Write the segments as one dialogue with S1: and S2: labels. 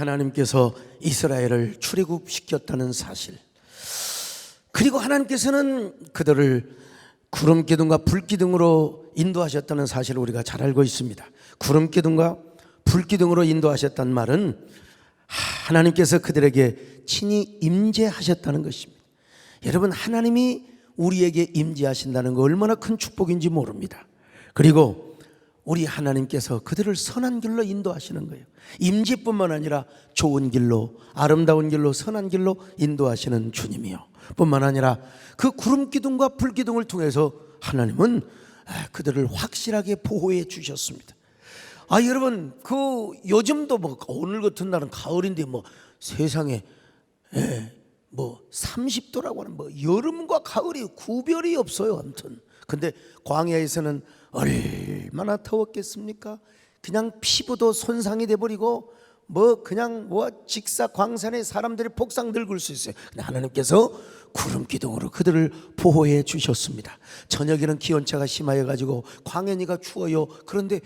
S1: 하나님께서 이스라엘을 출애굽시켰다는 사실, 그리고 하나님께서는 그들을 구름 기둥과 불 기둥으로 인도하셨다는 사실을 우리가 잘 알고 있습니다. 구름 기둥과 불 기둥으로 인도하셨다는 말은 하나님께서 그들에게 친히 임재하셨다는 것입니다. 여러분, 하나님이 우리에게 임재하신다는 거 얼마나 큰 축복인지 모릅니다. 그리고 우리 하나님께서 그들을 선한 길로 인도하시는 거예요. 임재뿐만 아니라 좋은 길로, 아름다운 길로, 선한 길로 인도하시는 주님이요, 뿐만 아니라 그 구름 기둥과 불 기둥을 통해서 하나님은 그들을 확실하게 보호해 주셨습니다. 여러분, 요즘도 오늘 같은 날은 가을인데 세상에 30도라고 하는 여름과 가을이 구별이 없어요. 아무튼 근데 광야에서는 얼마나 더웠겠습니까? 그냥 피부도 손상이 돼버리고 그냥 직사광산에 사람들이 폭삭 늙을 수 있어요. 근데 하나님께서 구름 기둥으로 그들을 보호해 주셨습니다. 저녁에는 기온차가 심하여 가지고 광야니까 추워요. 그런데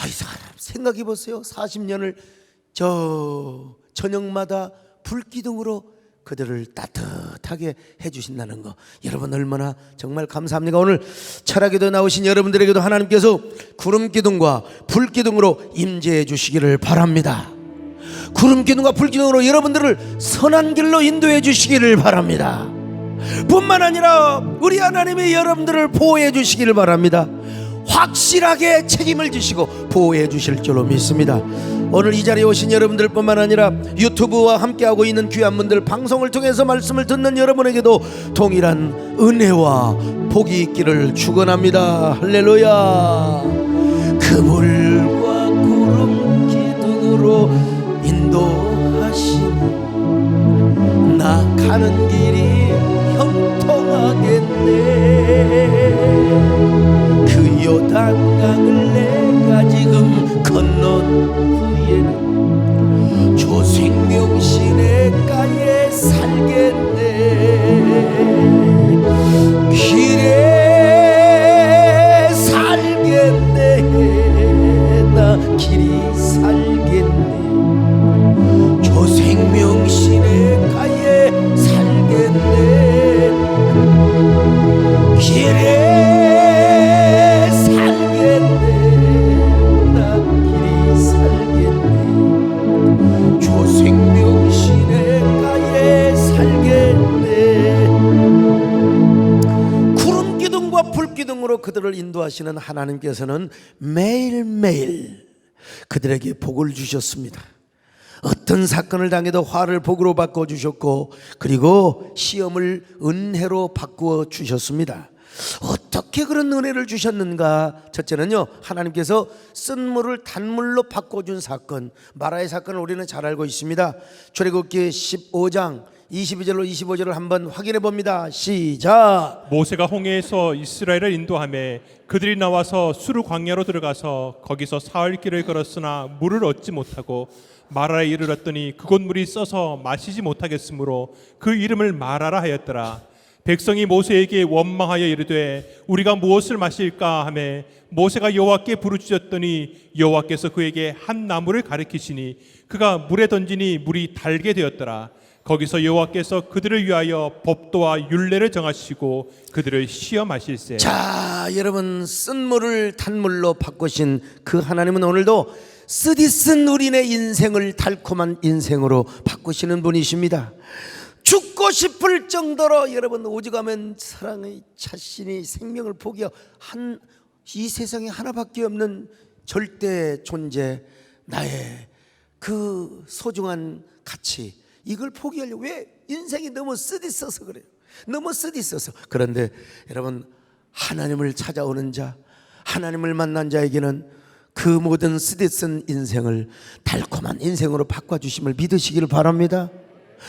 S1: 이 사람 생각해 보세요. 40년을 저녁마다 불기둥으로 그들을 따뜻하게 해주신다는 거, 여러분 얼마나 정말 감사합니까? 오늘 철학에도 나오신 여러분들에게도 하나님께서 구름 기둥과 불 기둥으로 임재해 주시기를 바랍니다. 구름 기둥과 불 기둥으로 여러분들을 선한 길로 인도해 주시기를 바랍니다. 뿐만 아니라 우리 하나님이 여러분들을 보호해 주시기를 바랍니다. 확실하게 책임을 지시고 보호해 주실 줄로 믿습니다. 오늘 이 자리에 오신 여러분들 뿐만 아니라 유튜브와 함께하고 있는 귀한 분들, 방송을 통해서 말씀을 듣는 여러분에게도 동일한 은혜와 복이 있기를 축원합니다. 할렐루야. 그 불과 구름 기둥으로 인도하시니 나 가는 길이 형통하겠네. 그 요단강을 내가 지금 건넌 후에는 주 생명시내가에 살겠네. 길에 살겠네. 나 길이 살겠네. 주 생명시내가에 살겠네. 길에 생명시내가에 살겠네. 구름 기둥과 불 기둥으로 그들을 인도하시는 하나님께서는 매일매일 그들에게 복을 주셨습니다. 어떤 사건을 당해도 화를 복으로 바꿔 주셨고, 그리고 시험을 은혜로 바꾸어 주셨습니다. 어떻게 그런 은혜를 주셨는가? 첫째는요, 하나님께서 쓴 물을 단물로 바꿔준 사건, 마라의 사건을 우리는 잘 알고 있습니다. 출애굽기 15장 22절로 25절을 한번 확인해 봅니다. 시작.
S2: 모세가 홍해에서 이스라엘을 인도하며 그들이 나와서 수르 광야로 들어가서 거기서 사흘 길을 걸었으나 물을 얻지 못하고 마라에 이르렀더니 그곳 물이 써서 마시지 못하겠으므로 그 이름을 마라라 하였더라. 백성이 모세에게 원망하여 이르되 우리가 무엇을 마실까 하매 모세가 여호와께 부르짖었더니 여호와께서 그에게 한 나무를 가리키시니 그가 물에 던지니 물이 달게 되었더라. 거기서 여호와께서 그들을 위하여 법도와 율례를 정하시고 그들을 시험하실세.
S1: 자, 여러분, 쓴 물을 단물로 바꾸신 그 하나님은 오늘도 쓰디쓴 우리네 인생을 달콤한 인생으로 바꾸시는 분이십니다. 죽고 싶을 정도로 여러분 오직하면 사랑의 자신이 생명을 포기하여 이 세상에 하나밖에 없는 절대 존재, 나의 그 소중한 가치, 이걸 포기하려고, 왜? 인생이 너무 쓰디써서 그래요. 너무 쓰디써서. 그런데 여러분, 하나님을 찾아오는 자, 하나님을 만난 자에게는 그 모든 쓰디쓴 인생을 달콤한 인생으로 바꿔주심을 믿으시기를 바랍니다.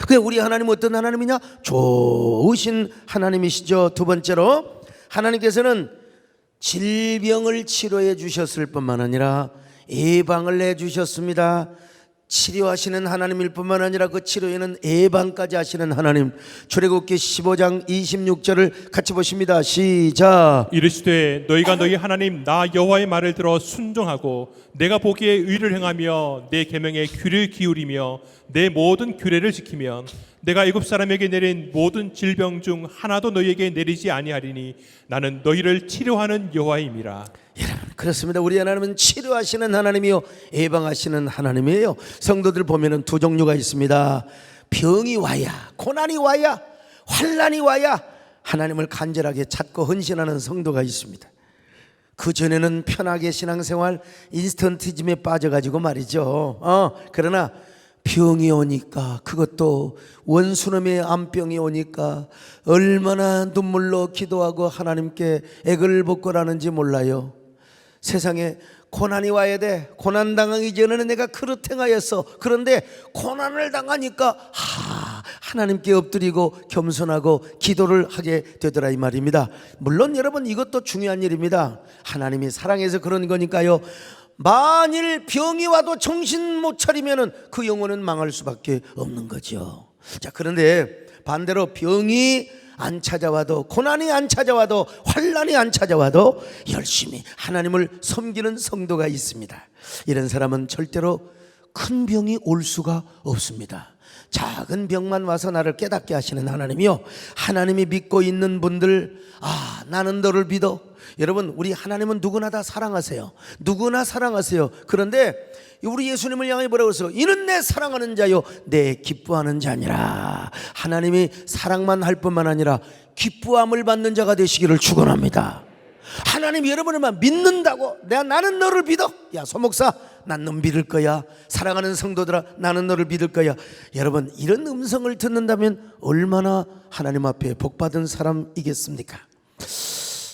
S1: 그래, 우리 하나님은 어떤 하나님이냐? 좋으신 하나님이시죠. 두 번째로, 하나님께서는 질병을 치료해 주셨을 뿐만 아니라 예방을 해 주셨습니다. 치료하시는 하나님일 뿐만 아니라 그 치료에는 예방까지 하시는 하나님. 출애굽기 15장 26절을 같이 보십니다. 시작.
S2: 이르시되 너희가 너희 하나님 나 여호와의 말을 들어 순종하고 내가 보기에 의를 행하며 내 계명에 귀를 기울이며 내 모든 규례를 지키면 내가 애굽 사람에게 내린 모든 질병 중 하나도 너희에게 내리지 아니하리니 나는 너희를 치료하는 여호와임이라.
S1: 여러분, 그렇습니다. 우리 하나님은 치료하시는 하나님이요 예방하시는 하나님이에요. 성도들 보면은 두 종류가 있습니다. 병이 와야, 고난이 와야, 환난이 와야 하나님을 간절하게 찾고 헌신하는 성도가 있습니다. 그 전에는 편하게 신앙생활 인스턴티즘에 빠져가지고 말이죠. 그러나 병이 오니까, 그것도 원수놈의 암병이 오니까 얼마나 눈물로 기도하고 하나님께 애걸 복걸하는지 몰라요. 세상에 고난이 와야 돼. 고난 당하기 전에는 내가 그릇 행하였어. 그런데 고난을 당하니까 하나님께 엎드리고 겸손하고 기도를 하게 되더라 이 말입니다. 물론 여러분, 이것도 중요한 일입니다. 하나님이 사랑해서 그런 거니까요. 만일 병이 와도 정신 못 차리면은 그 영혼은 망할 수밖에 없는 거죠. 자, 그런데 반대로 병이 안 찾아와도, 고난이 안 찾아와도, 환난이 안 찾아와도 열심히 하나님을 섬기는 성도가 있습니다. 이런 사람은 절대로 큰 병이 올 수가 없습니다. 작은 병만 와서 나를 깨닫게 하시는 하나님이요, 하나님이 믿고 있는 분들, 나는 너를 믿어. 여러분, 우리 하나님은 누구나 다 사랑하세요. 누구나 사랑하세요. 그런데 우리 예수님을 향해 뭐라고 했어요? 이는 내 사랑하는 자요 내 기뻐하는 자니라. 하나님이 사랑만 할 뿐만 아니라 기뻐함을 받는 자가 되시기를 축원합니다. 하나님 여러분을만 믿는다고. 나는 너를 믿어. 야 소목사, 난 너 믿을 거야. 사랑하는 성도들아, 나는 너를 믿을 거야. 여러분, 이런 음성을 듣는다면 얼마나 하나님 앞에 복받은 사람이겠습니까?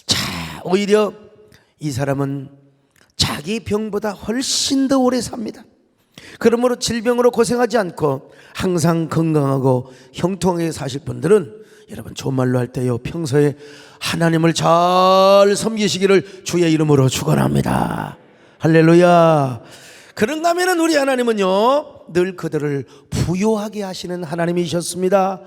S1: 자, 오히려 이 사람은 자기 병보다 훨씬 더 오래 삽니다. 그러므로 질병으로 고생하지 않고 항상 건강하고 형통하게 사실 분들은, 여러분 좋은 말로 할 때요, 평소에 하나님을 잘 섬기시기를 주의 이름으로 축원합니다. 할렐루야. 그런가 하면 우리 하나님은요, 늘 그들을 부요하게 하시는 하나님이셨습니다.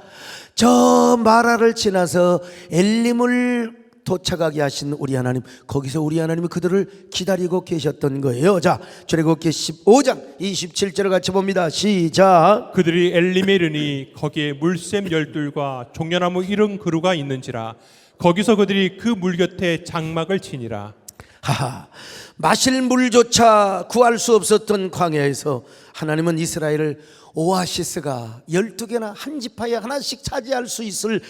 S1: 저 마라를 지나서 엘림을 도착하게 하신 우리 하나님, 거기서 우리 하나님이 그들을 기다리고 계셨던 거예요. 자, 출애굽기 15장 27절을 같이 봅니다. 시작.
S2: 그들이 엘림에 이르니 거기에 물샘 열둘과 종려나무 70그루가 있는지라. 거기서 그들이 그 물 곁에 장막을 치니라.
S1: 마실 물조차 구할 수 없었던 광야에서 하나님은 이스라엘을 오아시스가 12개나 한 지파에 하나씩 차지할 수 있을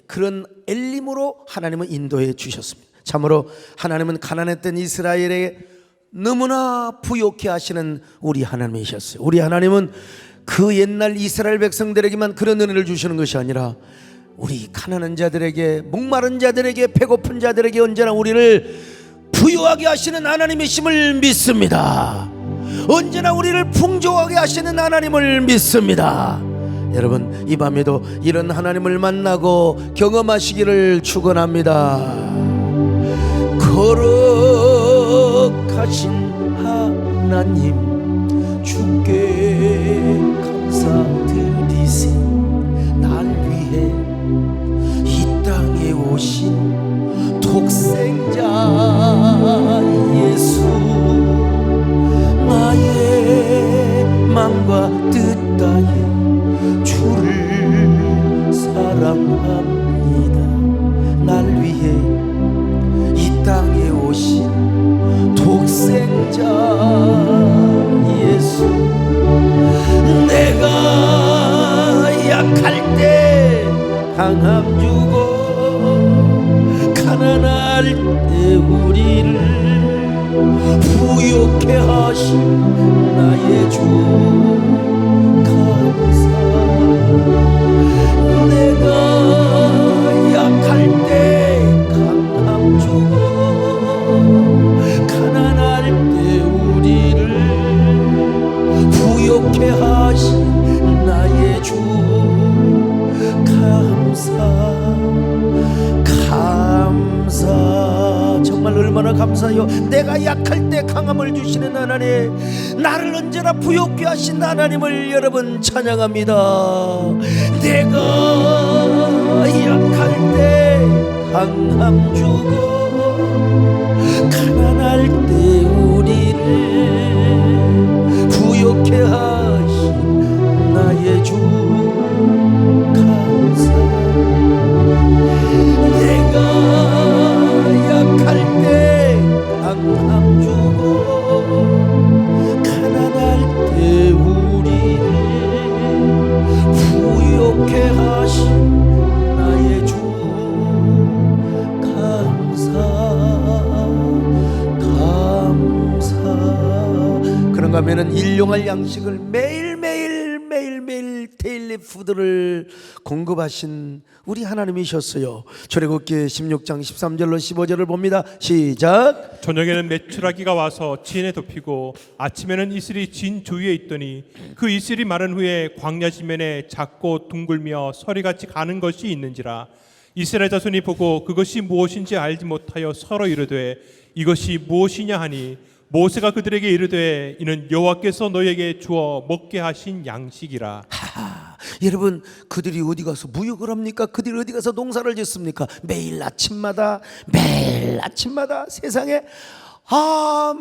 S1: 그런 엘림으로 하나님은 인도해 주셨습니다. 참으로 하나님은 가난했던 이스라엘에 너무나 부욕해 하시는 우리 하나님이셨어요. 우리 하나님은 그 옛날 이스라엘 백성들에게만 그런 은혜를 주시는 것이 아니라 우리 가난한 자들에게, 목마른 자들에게, 배고픈 자들에게 언제나 우리를 부유하게 하시는 하나님이심을 믿습니다. 언제나 우리를 풍족하게 하시는 하나님을 믿습니다. 여러분, 이 밤에도 이런 하나님을 만나고 경험하시기를 축원합니다. 거룩하신 하나님, 주께 감사드리세. 날 위해 이 땅에 오신 독생자 예수, 나의 맘과 뜻 다해 주를 사랑합니다. 날 위해 이 땅에 오신 독생자 예수, 내가 감사해요. 내가 약할 때 강함을 주시는 하나님, 나를 언제나 부욕케 하신 하나님을 여러분 찬양합니다. 내가 약할 때 강함 주고 가난할 때 우리를 부욕케 하신 나의 주 감사. 내가 약할 때 강함 주고 가난할 때 우리를 부욕케 하신 나의 주 감사. 그런가 하면은 일용할 양식을 매일매일 데일리 푸드를 공급하신 우리 하나님이셨어요. 출애굽기 16장 13절로 15절을 봅니다. 시작.
S2: 저녁에는 메추라기가 와서 진에 덮이고 아침에는 이슬이 진 주위에 있더니 그 이슬이 마른 후에 광야 지면에 작고 둥글며 서리같이 가는 것이 있는지라. 이스라엘 자손이 보고 그것이 무엇인지 알지 못하여 서로 이르되 이것이 무엇이냐 하니 모세가 그들에게 이르되 이는 여호와께서 너희에게 주어 먹게 하신 양식이라.
S1: 여러분, 그들이 어디 가서 무역을 합니까? 그들이 어디 가서 농사를 짓습니까? 매일 아침마다 세상에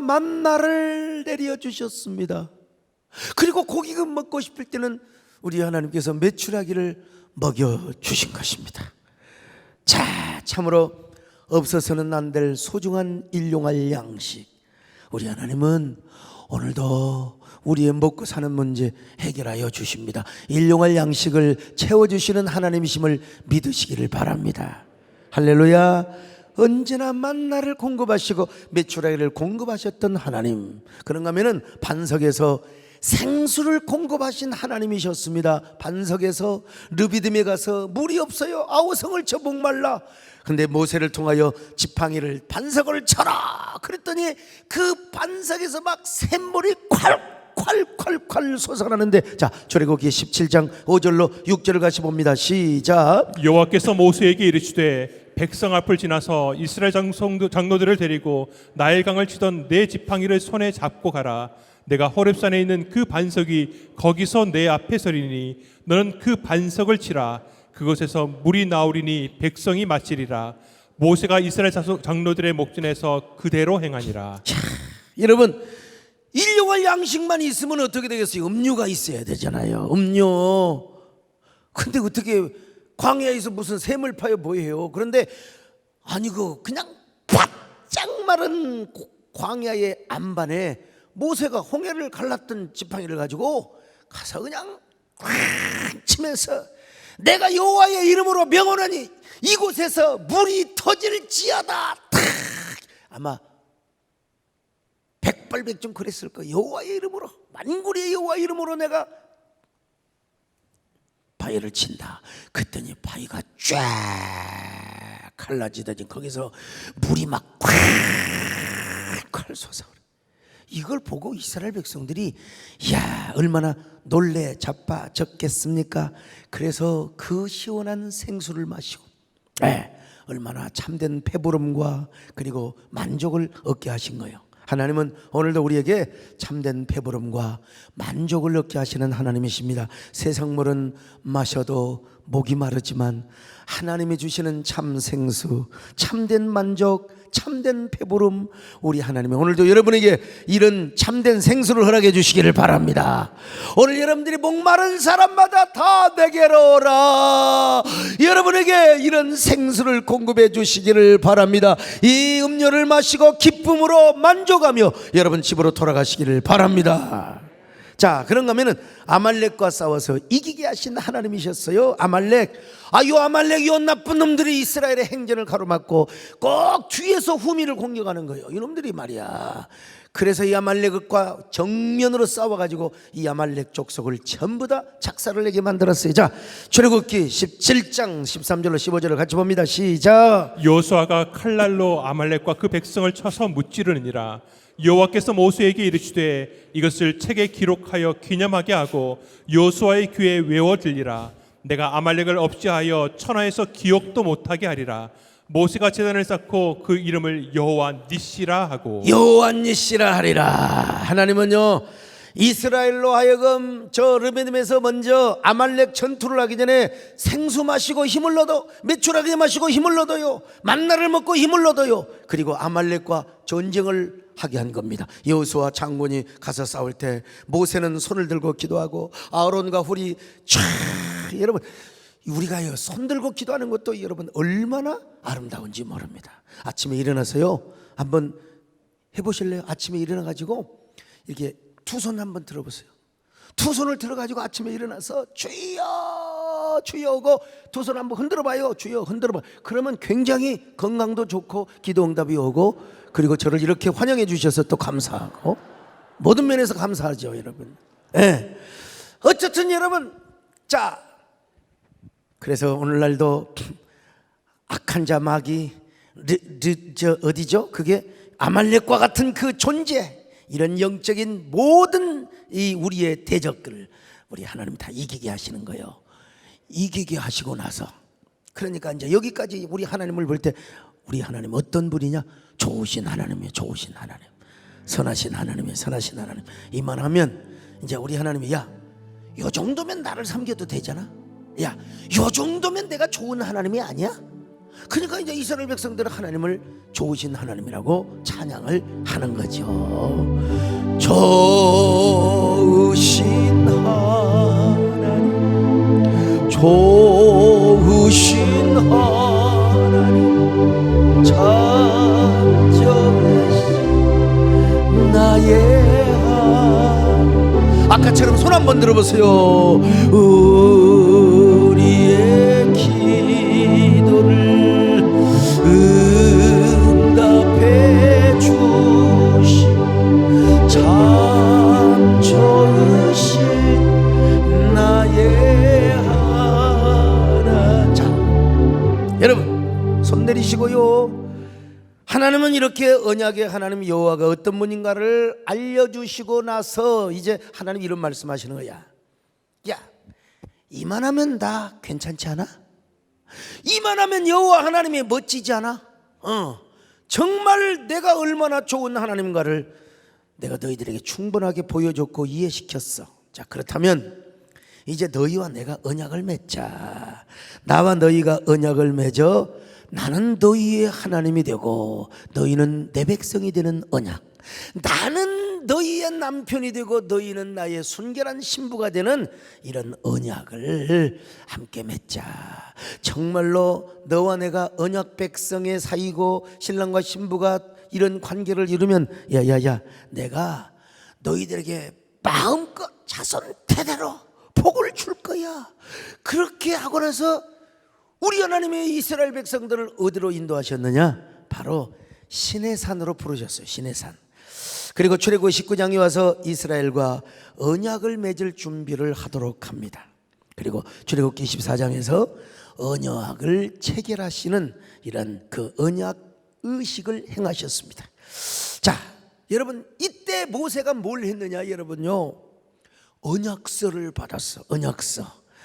S1: 만나를 내려 주셨습니다. 그리고 고기가 먹고 싶을 때는 우리 하나님께서 메추라기를 먹여 주신 것입니다. 자, 참으로 없어서는 안 될 소중한 일용할 양식, 우리 하나님은 오늘도 우리의 먹고 사는 문제 해결하여 주십니다. 일용할 양식을 채워주시는 하나님이심을 믿으시기를 바랍니다. 할렐루야. 언제나 만나를 공급하시고 메추라기를 공급하셨던 하나님, 그런가 하면은 반석에서 생수를 공급하신 하나님이셨습니다. 반석에서 르비딤에 가서 물이 없어요. 아우성을 쳐 목말라. 근데 모세를 통하여 지팡이를 반석을 쳐라 그랬더니 그 반석에서 막 샘물이 콸콸콸콸 솟아나는데, 자, 출애굽기 17장 5절로 6절을 같이 봅니다. 시작.
S2: 여호와께서 모세에게 이르시되 백성 앞을 지나서 이스라엘 장로들을 데리고 나일강을 치던 내 지팡이를 손에 잡고 가라. 내가 호렙산에 있는 그 반석이 거기서 내 앞에 서리니 너는 그 반석을 치라. 그곳에서 물이 나오리니 백성이 마시리라. 모세가 이스라엘 장로들의 목전에서 그대로 행하니라.
S1: 자, 여러분, 일용할 양식만 있으면 어떻게 되겠어요? 음료가 있어야 되잖아요. 음료. 근데 어떻게 광야에서 무슨 샘을 파여 뭐해요? 그런데 아니 그냥 바짝 마른 광야의 안반에 모세가 홍해를 갈랐던 지팡이를 가지고 가서 그냥 꽉 치면서 내가 여호와의 이름으로 명하노니 이곳에서 물이 터질지어다. 아마 백발백중 그랬을 거예요. 여호와의 이름으로, 만군의 여호와의 이름으로 내가 바위를 친다. 그랬더니 바위가 쫙 갈라지더니 거기서 물이 막 콸콸 솟아오르. 이걸 보고 이스라엘 백성들이 야, 얼마나 놀래 자빠졌겠습니까? 그래서 그 시원한 생수를 마시고 얼마나 참된 배부름과 그리고 만족을 얻게 하신 거예요. 하나님은 오늘도 우리에게 참된 배부름과 만족을 얻게 하시는 하나님이십니다. 세상 물은 마셔도 목이 마르지만 하나님이 주시는 참 생수, 참된 만족, 참된 배부름, 우리 하나님이 오늘도 여러분에게 이런 참된 생수를 허락해 주시기를 바랍니다. 오늘 여러분들이 목마른 사람마다 다 내게로 오라. 여러분에게 이런 생수를 공급해 주시기를 바랍니다. 이 음료를 마시고 기쁨으로 만족하며 여러분 집으로 돌아가시기를 바랍니다. 자, 그런가 하면은 아말렉과 싸워서 이기게 하신 하나님이셨어요. 아말렉, 요 아말렉, 요 나쁜 놈들이 이스라엘의 행전을 가로막고 꼭 뒤에서 후미를 공격하는 거예요. 이놈들이 말이야. 그래서 이 아말렉과 정면으로 싸워가지고 이 아말렉 족속을 전부 다 작사를 내게 만들었어요. 자, 출애굽기 17장 13절로 15절을 같이 봅니다. 시작.
S2: 여호수아가 칼날로 아말렉과 그 백성을 쳐서 무찌르니라. 여호와께서 모세에게 이르시되 이것을 책에 기록하여 기념하게 하고 여호수아의 귀에 외워 들리라. 내가 아말렉을 없이하여 천하에서 기억도 못하게 하리라. 모세가 제단을 쌓고 그 이름을 여호와 니시라 하고
S1: 여호와 니시라 하리라. 하나님은요 이스라엘로 하여금 저 르베딤에서 먼저 아말렉 전투를 하기 전에 생수 마시고 힘을 얻어, 메추라기 마시고 힘을 얻어요. 만나를 먹고 힘을 얻어요. 그리고 아말렉과 전쟁을 하게 한 겁니다. 여호수아 장군이 가서 싸울 때 모세는 손을 들고 기도하고 아론과 훌이 여러분 우리가요 손 들고 기도하는 것도 여러분 얼마나 아름다운지 모릅니다. 아침에 일어나서요 한번 해보실래요? 아침에 일어나가지고 이렇게 두 손 한번 들어보세요. 두 손을 들어가지고 아침에 일어나서 주여 주여 오고 두 손 한번 흔들어봐요. 주여 흔들어봐. 그러면 굉장히 건강도 좋고 기도 응답이 오고 그리고 저를 이렇게 환영해 주셔서 또 감사하고 모든 면에서 감사하죠 여러분. 네. 어쨌든 여러분 자 그래서 오늘날도 악한 자 마귀 저 어디죠? 그게 아말렉과 같은 그 존재 이런 영적인 모든 이 우리의 대적들을 우리 하나님 다 이기게 하시는 거예요. 이기게 하시고 나서 그러니까 이제 여기까지 우리 하나님을 볼 때 우리 하나님 어떤 분이냐? 좋으신 하나님이에요. 좋으신 하나님, 선하신 하나님이에요. 선하신 하나님. 이만하면 이제 우리 하나님이 야, 요 정도면 나를 섬겨도 되잖아. 야, 요 정도면 내가 좋은 하나님이 아니야? 그러니까 이제 이스라엘 백성들은 하나님을 좋으신 하나님이라고 찬양을 하는 거죠. 좋으신 하나님, 좋으신 하나님, 참 좋으신 나의 하나님. 아까처럼 손 한번 들어보세요. 우리의 기도를 응답해 주신 참 좋으신 나의 하나님. 자, 여러분 손 내리시고요. 하나님은 이렇게 언약의 하나님 여호와가 어떤 분인가를 알려주시고 나서 이제 하나님 이런 말씀하시는 거야. 야, 이만하면 다 괜찮지 않아? 이만하면 여호와 하나님이 멋지지 않아? 정말 내가 얼마나 좋은 하나님인가를 내가 너희들에게 충분하게 보여줬고 이해시켰어. 자, 그렇다면 이제 너희와 내가 언약을 맺자. 나와 너희가 언약을 맺어 나는 너희의 하나님이 되고 너희는 내 백성이 되는 언약, 나는 너희의 남편이 되고 너희는 나의 순결한 신부가 되는 이런 언약을 함께 맺자. 정말로 너와 내가 언약 백성의 사이고 신랑과 신부가 이런 관계를 이루면 야야야 내가 너희들에게 마음껏 자손 대대로 복을 줄 거야. 그렇게 하고 나서 우리 하나님의 이스라엘 백성들을 어디로 인도하셨느냐? 바로 시내산으로 부르셨어요. 시내산. 그리고 출애굽 19장에 와서 이스라엘과 언약을 맺을 준비를 하도록 합니다. 그리고 출애굽기 24장에서 언약을 체결하시는 이런 그 언약 의식을 행하셨습니다. 자, 여러분 이때 모세가 뭘 했느냐? 여러분요, 언약서를 받았어.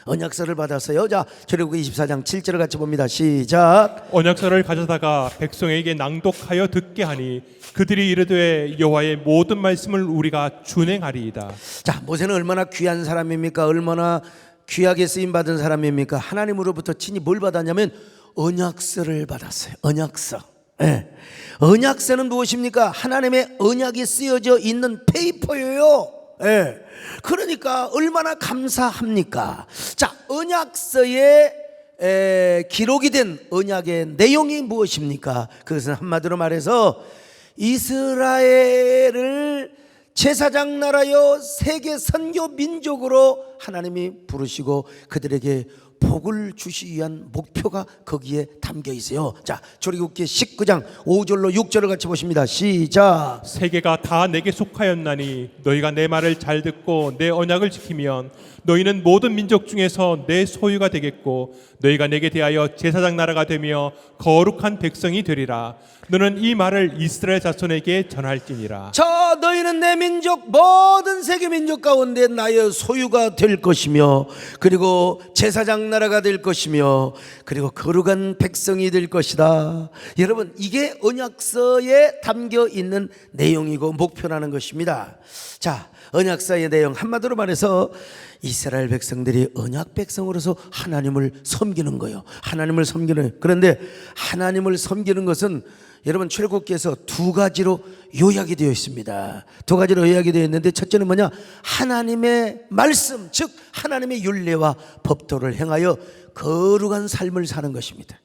S1: 언약서를 받았어요. 자, 출애굽기 24장 7절을 같이 봅니다. 시작.
S2: 언약서를 가져다가 백성에게 낭독하여 듣게 하니 그들이 이르되 여호와의 모든 말씀을 우리가 준행하리이다.
S1: 자, 모세는 얼마나 귀한 사람입니까? 얼마나 귀하게 쓰임 받은 사람입니까? 하나님으로부터 친히 뭘 받았냐면 언약서를 받았어요. 언약서. 네. 언약서는 무엇입니까? 하나님의 언약이 쓰여져 있는 페이퍼예요. 네. 그러니까 얼마나 감사합니까? 자, 언약서에 기록이 된 언약의 내용이 무엇입니까? 그것은 한마디로 말해서 이스라엘을 제사장 나라요 세계 선교 민족으로 하나님이 부르시고 그들에게 복을 주시기 위한 목표가 거기에 담겨 있어요. 자, 출애굽기 19장 5절로 6절을 같이 보십니다. 시작.
S2: 세계가 다 내게 속하였나니 너희가 내 말을 잘 듣고 내 언약을 지키면 너희는 모든 민족 중에서 내 소유가 되겠고 너희가 내게 대하여 제사장 나라가 되며 거룩한 백성이 되리라. 너는 이 말을 이스라엘 자손에게 전할지니라.
S1: 자, 너희는 내 민족 모든 세계 민족 가운데 나의 소유가 되고 될 것이며, 그리고 제사장 나라가 될 것이며, 그리고 거룩한 백성이 될 것이다. 여러분, 이게 언약서에 담겨 있는 내용이고 목표라는 것입니다. 자, 언약서의 내용 한마디로 말해서 이스라엘 백성들이 언약 백성으로서 하나님을 섬기는 거예요. 하나님을 섬기는. 그런데 하나님을 섬기는 것은 여러분 출애굽기에서 두 가지로 요약이 되어 있습니다. 두 가지로 요약이 되어 있는데, 첫째는 뭐냐? 하나님의 말씀, 즉 하나님의 율례와 법도를 행하여 거룩한 삶을 사는 것입니다.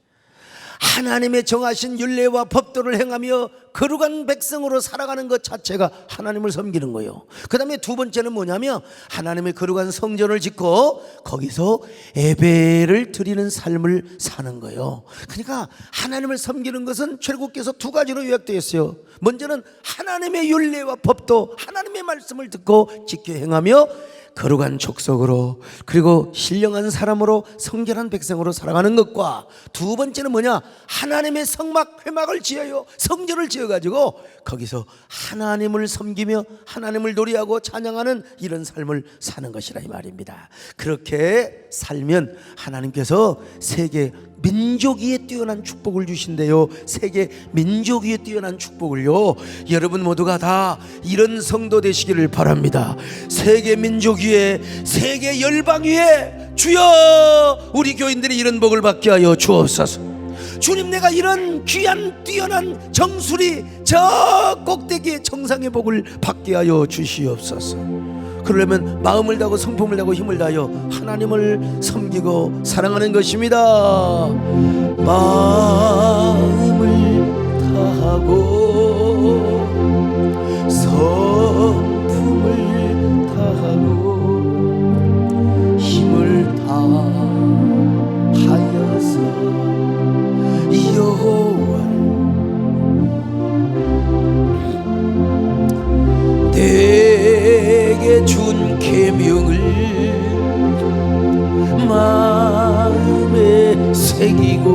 S1: 하나님의 정하신 율례와 법도를 행하며 거룩한 백성으로 살아가는 것 자체가 하나님을 섬기는 거예요. 그 다음에 두 번째는 뭐냐면 하나님의 거룩한 성전을 짓고 거기서 예배를 드리는 삶을 사는 거예요. 그러니까 하나님을 섬기는 것은 출애굽기에서 두 가지로 요약되어 있어요. 먼저는 하나님의 율례와 법도, 하나님의 말씀을 듣고 지켜 행하며 거룩한 족속으로, 그리고 신령한 사람으로 성결한 백성으로 살아가는 것과, 두 번째는 뭐냐? 하나님의 성막 회막을 지어요. 성전을 지어가지고 거기서 하나님을 섬기며 하나님을 노래하고 찬양하는 이런 삶을 사는 것이라 이 말입니다. 그렇게 살면 하나님께서 세계 민족 위에 뛰어난 축복을 주신대요. 세계 민족 위에 뛰어난 축복을요. 여러분 모두가 다 이런 성도 되시기를 바랍니다. 세계 민족 위에, 세계 열방 위에 주여 우리 교인들이 이런 복을 받게 하여 주옵소서. 주님, 내가 이런 귀한 뛰어난 정수리 저 꼭대기의 정상의 복을 받게 하여 주시옵소서. 그러려면 마음을 다하고 성품을 다하고 힘을 다하여 하나님을 섬기고 사랑하는 것입니다. 마음을 다하고 성품을 다하고 힘을 다하여서 여호와를 내게 준 계명을 마음에 새기고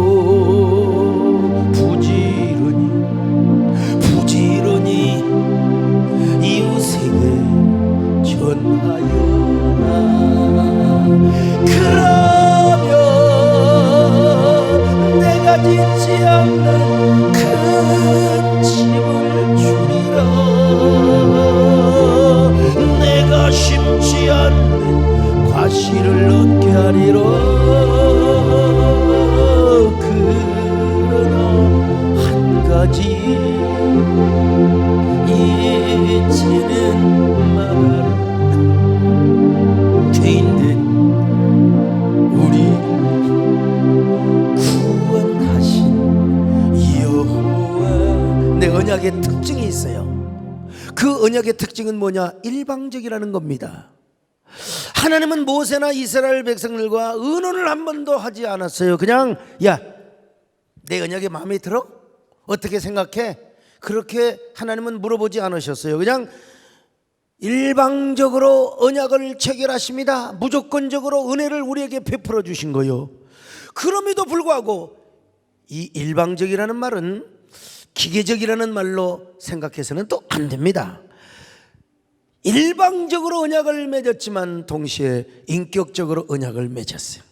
S1: 부지런히 이웃에게 전하여라. 그러면 내가 짓지 않는 큰 집을 주리라. 내가 심지 않는 과실을 얻게 하리라. 그러나 한 가지 잊지는 말아라. 죄인된 우리 구원하신 여호와. 내 언약의 특징이 있어요. 그 언약의 특징은 뭐냐? 일방적이라는 겁니다. 하나님은 모세나 이스라엘 백성들과 의논을 한 번도 하지 않았어요. 그냥 야, 내 언약이 마음에 들어? 어떻게 생각해? 그렇게 하나님은 물어보지 않으셨어요. 그냥 일방적으로 언약을 체결하십니다. 무조건적으로 은혜를 우리에게 베풀어 주신 거예요. 그럼에도 불구하고 이 일방적이라는 말은 기계적이라는 말로 생각해서는 또 안 됩니다. 일방적으로 언약을 맺었지만 동시에 인격적으로 언약을 맺었어요.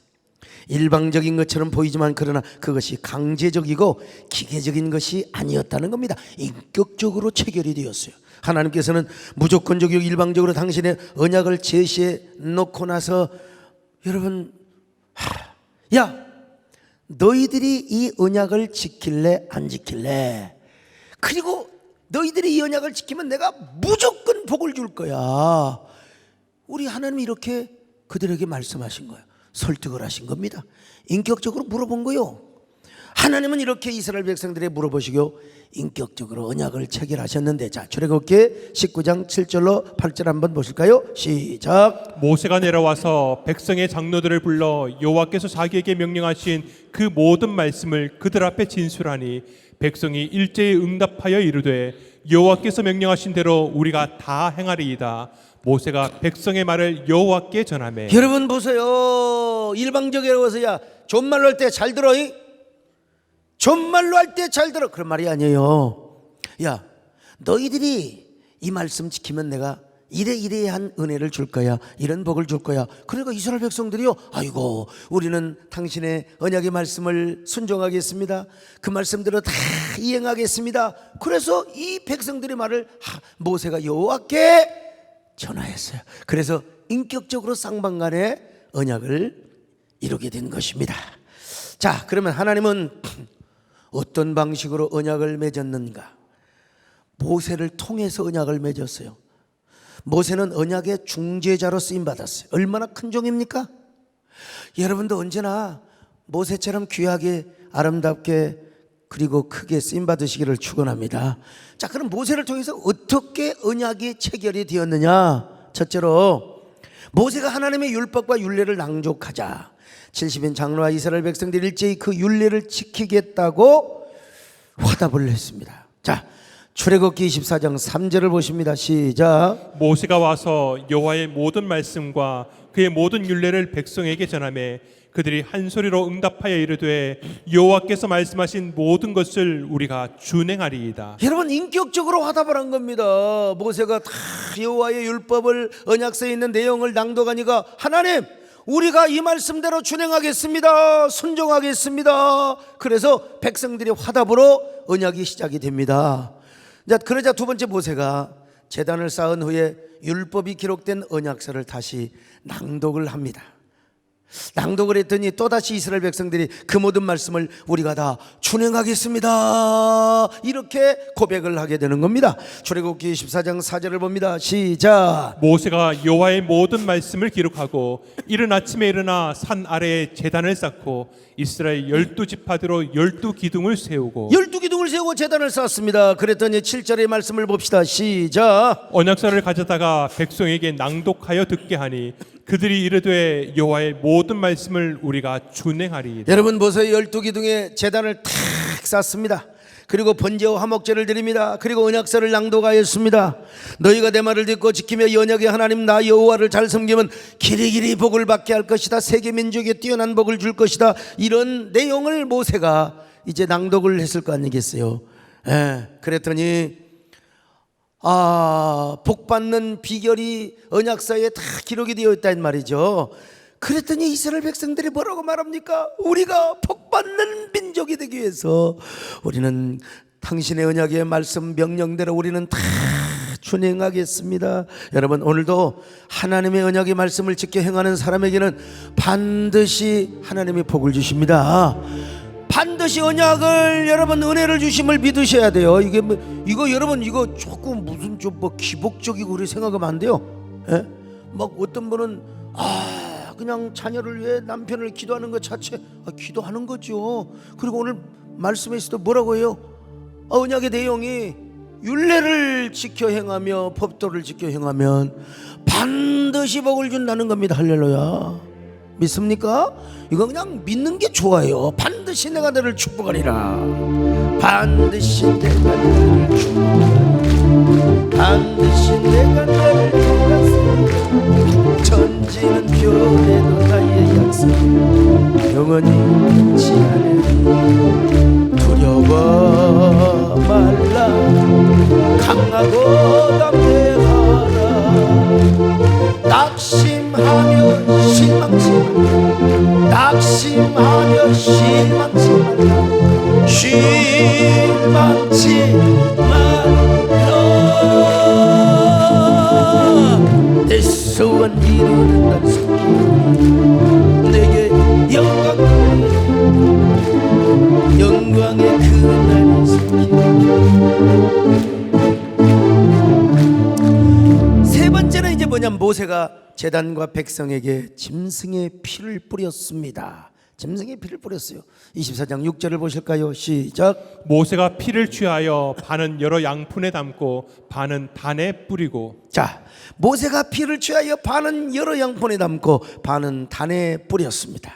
S1: 일방적인 것처럼 보이지만 그러나 그것이 강제적이고 기계적인 것이 아니었다는 겁니다. 인격적으로 체결이 되었어요. 하나님께서는 무조건적이고 일방적으로 당신의 언약을 제시해 놓고 나서 여러분, 야, 너희들이 이 언약을 지킬래 안 지킬래? 그리고 너희들이 이 언약을 지키면 내가 무조건 복을 줄 거야. 우리 하나님이 이렇게 그들에게 말씀하신 거예요. 설득을 하신 겁니다. 인격적으로 물어본 거요. 하나님은 이렇게 이스라엘 백성들에게 물어보시고 인격적으로 언약을 체결하셨는데, 자, 출애굽기 19장 7절로 8절 한번 보실까요? 시작.
S2: 모세가 내려와서 백성의 장로들을 불러 여호와께서 자기에게 명령하신 그 모든 말씀을 그들 앞에 진술하니 백성이 일제히 응답하여 이르되 여호와께서 명령하신 대로 우리가 다 행하리이다. 모세가 백성의 말을 여호와께 전하매.
S1: 여러분 보세요. 일방적이라고 해서 야, 존말로 할 때 잘 들어. 존말로 할 때 잘 들어. 그런 말이 아니에요. 야, 너희들이 이 말씀 지키면 내가 이래이래한 은혜를 줄 거야, 이런 복을 줄 거야. 그러니까 이스라엘 백성들이요, 아이고 우리는 당신의 언약의 말씀을 순종하겠습니다, 그 말씀대로 다 이행하겠습니다. 그래서 이 백성들의 말을 모세가 여호와께 전하였어요. 그래서 인격적으로 쌍방간의 언약을 이루게 된 것입니다. 자, 그러면 하나님은 어떤 방식으로 언약을 맺었는가? 모세를 통해서 언약을 맺었어요. 모세는 언약의 중재자로 쓰임 받았어요. 얼마나 큰 종입니까? 여러분도 언제나 모세처럼 귀하게, 아름답게, 그리고 크게 쓰임 받으시기를 축원합니다. 자, 그럼 모세를 통해서 어떻게 언약이 체결이 되었느냐? 첫째로 모세가 하나님의 율법과 율례를 낭독하자 70인 장로와 이스라엘 백성들이 일제히 그 율례를 지키겠다고 화답을 했습니다. 자, 출애굽기 24장 3절을 보십니다. 시작.
S2: 모세가 와서 여호와의 모든 말씀과 그의 모든 율례를 백성에게 전하매 그들이 한 소리로 응답하여 이르되 여호와께서 말씀하신 모든 것을 우리가 준행하리이다.
S1: 여러분, 인격적으로 화답을 한 겁니다. 모세가 다 여호와의 율법을, 언약서에 있는 내용을 낭독하니까 하나님, 우리가 이 말씀대로 준행하겠습니다, 순종하겠습니다. 그래서 백성들의 화답으로 언약이 시작이 됩니다. 자, 그러자 두 번째 모세가 제단을 쌓은 후에 율법이 기록된 언약서를 다시 낭독을 합니다. 낭독을 했더니 또다시 이스라엘 백성들이 그 모든 말씀을 우리가 다 준행하겠습니다, 이렇게 고백을 하게 되는 겁니다. 출애굽기 14장 4절을 봅니다. 시작.
S2: 모세가 여호와의 모든 말씀을 기록하고 이른 아침에 일어나 산 아래에 제단을 쌓고 이스라엘 12지파대로 12기둥을 세우고
S1: 12기둥을 세우고 제단을 쌓았습니다. 그랬더니 7절의 말씀을 봅시다. 시작.
S2: 언약서를 가져다가 백성에게 낭독하여 듣게 하니 그들이 이르되 여호와의 모든 말씀을 우리가 준행하리이다.
S1: 여러분, 모세의 12기둥에 제단을 탁 쌓습니다. 그리고 번제와 화목제를 드립니다. 그리고 언약서를 낭독하였습니다. 너희가 내 말을 듣고 지키며 이 언약의 하나님 나 여호와를 잘 섬기면 길이길이 복을 받게 할 것이다, 세계 민족에 뛰어난 복을 줄 것이다, 이런 내용을 모세가 이제 낭독을 했을 거 아니겠어요. 그랬더니 복 받는 비결이 언약서에 다 기록이 되어 있다는 말이죠. 그랬더니 이스라엘 백성들이 뭐라고 말합니까? 우리가 복 받는 민족이 되기 위해서 우리는 당신의 언약의 말씀 명령대로 우리는 다 준행하겠습니다. 여러분, 오늘도 하나님의 언약의 말씀을 지켜 행하는 사람에게는 반드시 하나님이 복을 주십니다. 반드시 언약을, 여러분, 은혜를 주심을 믿으셔야 돼요. 이거 여러분, 이거 조금 무슨 좀 뭐 기복적이고 우리 생각하면 안 돼요. 막 어떤 분은 그냥 자녀를 위해 남편을 기도하는 것 자체, 기도하는 거죠. 그리고 오늘 말씀에서도 뭐라고 해요? 언약의 내용이 율례를 지켜 행하며 법도를 지켜 행하면 반드시 복을 준다는 겁니다. 할렐루야. 믿습니까? 이거 그냥 믿는 게 좋아요. 반드시 내가 너를 축복하리라. 반드시 내가 너를 축복하리라. 반드시 내가 너를 축복하리라. 천지는 변해도 나의 약속 영원히 잊지 않으리. 두려워 말라. 강하고 담대하라. 낙심하며 실망치 말라. 낙심하며 실망치 말라. 실망치 말라. 내 소원 이루는 날 속히 내게 영광의 그날이 속히. 세 번째는 이제 뭐냐면 모세가 제단과 백성에게 짐승의 피를 뿌렸습니다. 짐승의 피를 뿌렸어요. 24장 6절을 보실까요? 시작.
S2: 모세가 피를 취하여 반은 여러 양푼에 담고 반은 단에 뿌리고.
S1: 자, 모세가 피를 취하여 반은 여러 양푼에 담고 반은 단에 뿌렸습니다.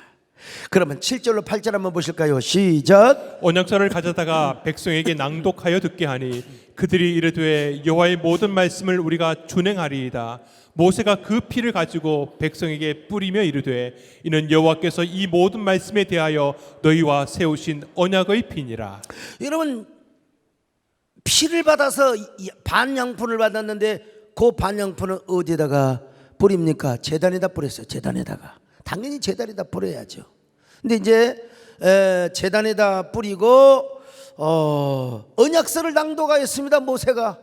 S1: 그러면 7절로 8절 한번 보실까요? 시작.
S2: 언약서를 가져다가 백성에게 낭독하여 듣게 하니 그들이 이르되 여호와의 모든 말씀을 우리가 준행하리이다. 모세가 그 피를 가지고 백성에게 뿌리며 이르되 이는 여호와께서 이 모든 말씀에 대하여 너희와 세우신 언약의 피니라.
S1: 여러분, 피를 받아서 반 양푼을 받았는데 그 반양포는 어디에다가 뿌립니까? 제단에다 뿌렸어요. 제단에다가. 당연히 제단에다 뿌려야죠. 근데 이제 제단에다 뿌리고 언약서를 낭독하였습니다. 모세가.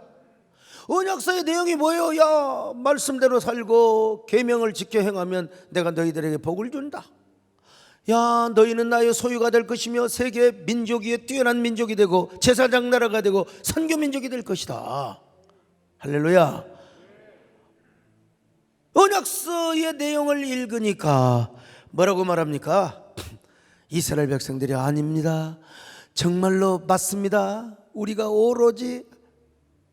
S1: 언약서의 내용이 뭐예요? 야, 말씀대로 살고 계명을 지켜 행하면 내가 너희들에게 복을 준다. 야, 너희는 나의 소유가 될 것이며 세계 민족 위에 뛰어난 민족이 되고 제사장 나라가 되고 선교 민족이 될 것이다. 할렐루야. 언약서의 내용을 읽으니까 뭐라고 말합니까? 이스라엘 백성들이 아닙니다. 정말로 맞습니다. 우리가 오로지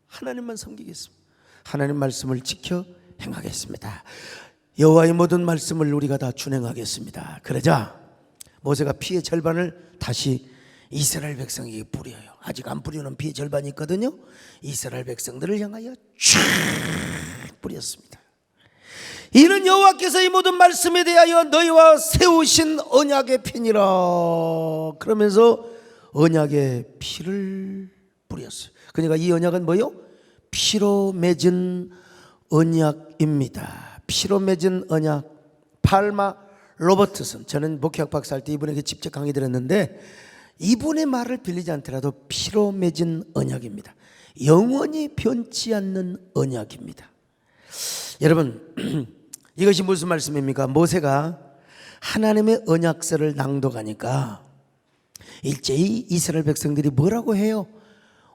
S1: 하나님만 섬기겠습니다. 하나님 말씀을 지켜 행하겠습니다. 여호와의 모든 말씀을 우리가 다 준행하겠습니다. 그러자 모세가 피의 절반을 다시 이스라엘 백성에게 뿌려요. 아직 안 뿌리는 피의 절반이 있거든요. 이스라엘 백성들을 향하여 쫙 뿌렸습니다. 이는 여호와께서 이 모든 말씀에 대하여 너희와 세우신 언약의 피니라. 그러면서 언약의 피를 뿌렸어요. 그러니까 이 언약은 뭐요? 피로 맺은 언약입니다. 피로 맺은 언약. 팔마 로버트슨, 저는 목회학 박사 할 때 이분에게 직접 강의 들었는데 이분의 말을 빌리지 않더라도 피로 맺은 언약입니다. 영원히 변치 않는 언약입니다. 여러분, 이것이 무슨 말씀입니까? 모세가 하나님의 언약서를 낭독하니까 일제히 이스라엘 백성들이 뭐라고 해요?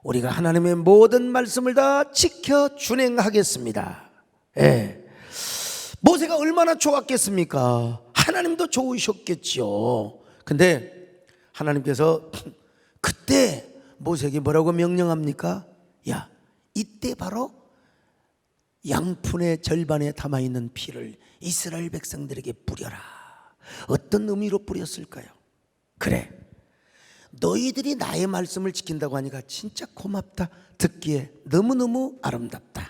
S1: 우리가 하나님의 모든 말씀을 다 지켜 준행하겠습니다. 예. 모세가 얼마나 좋았겠습니까? 하나님도 좋으셨겠죠. 근데 하나님께서 그때 모세에게 뭐라고 명령합니까? 야, 이때 바로 양푼의 절반에 담아있는 피를 이스라엘 백성들에게 뿌려라. 어떤 의미로 뿌렸을까요? 그래, 너희들이 나의 말씀을 지킨다고 하니까 진짜 고맙다. 듣기에 너무너무 아름답다.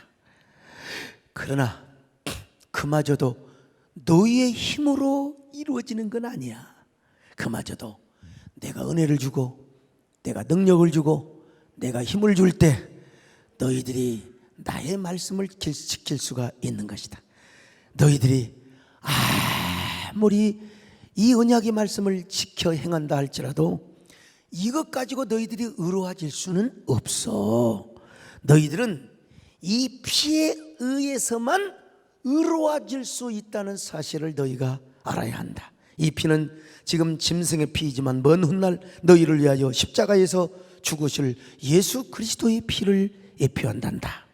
S1: 그러나 그마저도 너희의 힘으로 이루어지는 건 아니야. 그마저도 내가 은혜를 주고 내가 능력을 주고 내가 힘을 줄 때 너희들이 나의 말씀을 지킬 수가 있는 것이다. 너희들이 아무리 이 언약의 말씀을 지켜 행한다 할지라도 이것 가지고 너희들이 의로워질 수는 없어. 너희들은 이 피에 의해서만 의로워질 수 있다는 사실을 너희가 알아야 한다. 이 피는 지금 짐승의 피이지만 먼 훗날 너희를 위하여 십자가에서 죽으실 예수 그리스도의 피를 예표한단다.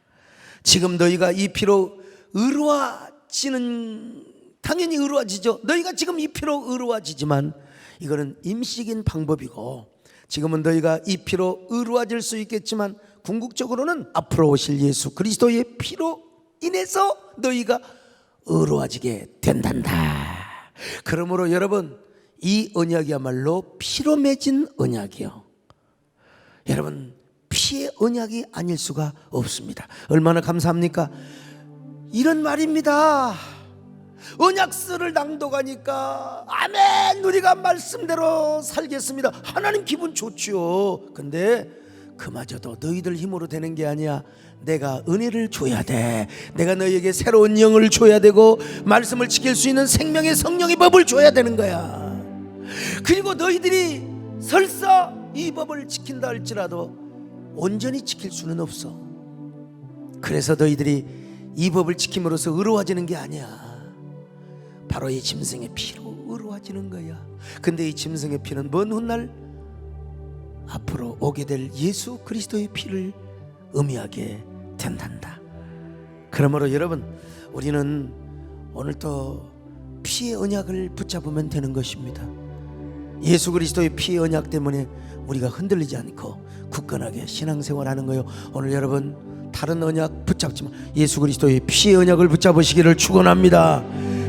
S1: 지금 너희가 이 피로 의로워지는, 당연히 의로워지죠. 너희가 지금 이 피로 의로워지지만 이거는 임시적인 방법이고, 지금은 너희가 이 피로 의로워질 수 있겠지만 궁극적으로는 앞으로 오실 예수 그리스도의 피로 인해서 너희가 의로워지게 된단다. 그러므로 여러분, 이 언약이야말로 피로 맺은 언약이요. 여러분, 피의 언약이 아닐 수가 없습니다. 얼마나 감사합니까? 이런 말입니다. 언약서를 낭독하니까 아멘, 우리가 말씀대로 살겠습니다. 하나님 기분 좋죠. 근데 그마저도 너희들 힘으로 되는 게 아니야. 내가 은혜를 줘야 돼. 내가 너희에게 새로운 영을 줘야 되고 말씀을 지킬 수 있는 생명의 성령의 법을 줘야 되는 거야. 그리고 너희들이 설사 이 법을 지킨다 할지라도 온전히 지킬 수는 없어. 그래서 너희들이 이 법을 지킴으로써 의로워지는 게 아니야. 바로 이 짐승의 피로 의로워지는 거야. 근데 이 짐승의 피는 먼 훗날 앞으로 오게 될 예수 그리스도의 피를 의미하게 된단다. 그러므로 여러분, 우리는 오늘도 피의 언약을 붙잡으면 되는 것입니다. 예수 그리스도의 피의 언약 때문에 우리가 흔들리지 않고 굳건하게 신앙생활하는 거예요. 오늘 여러분, 다른 언약 붙잡지만 예수 그리스도의 피의 언약을 붙잡으시기를 축원합니다.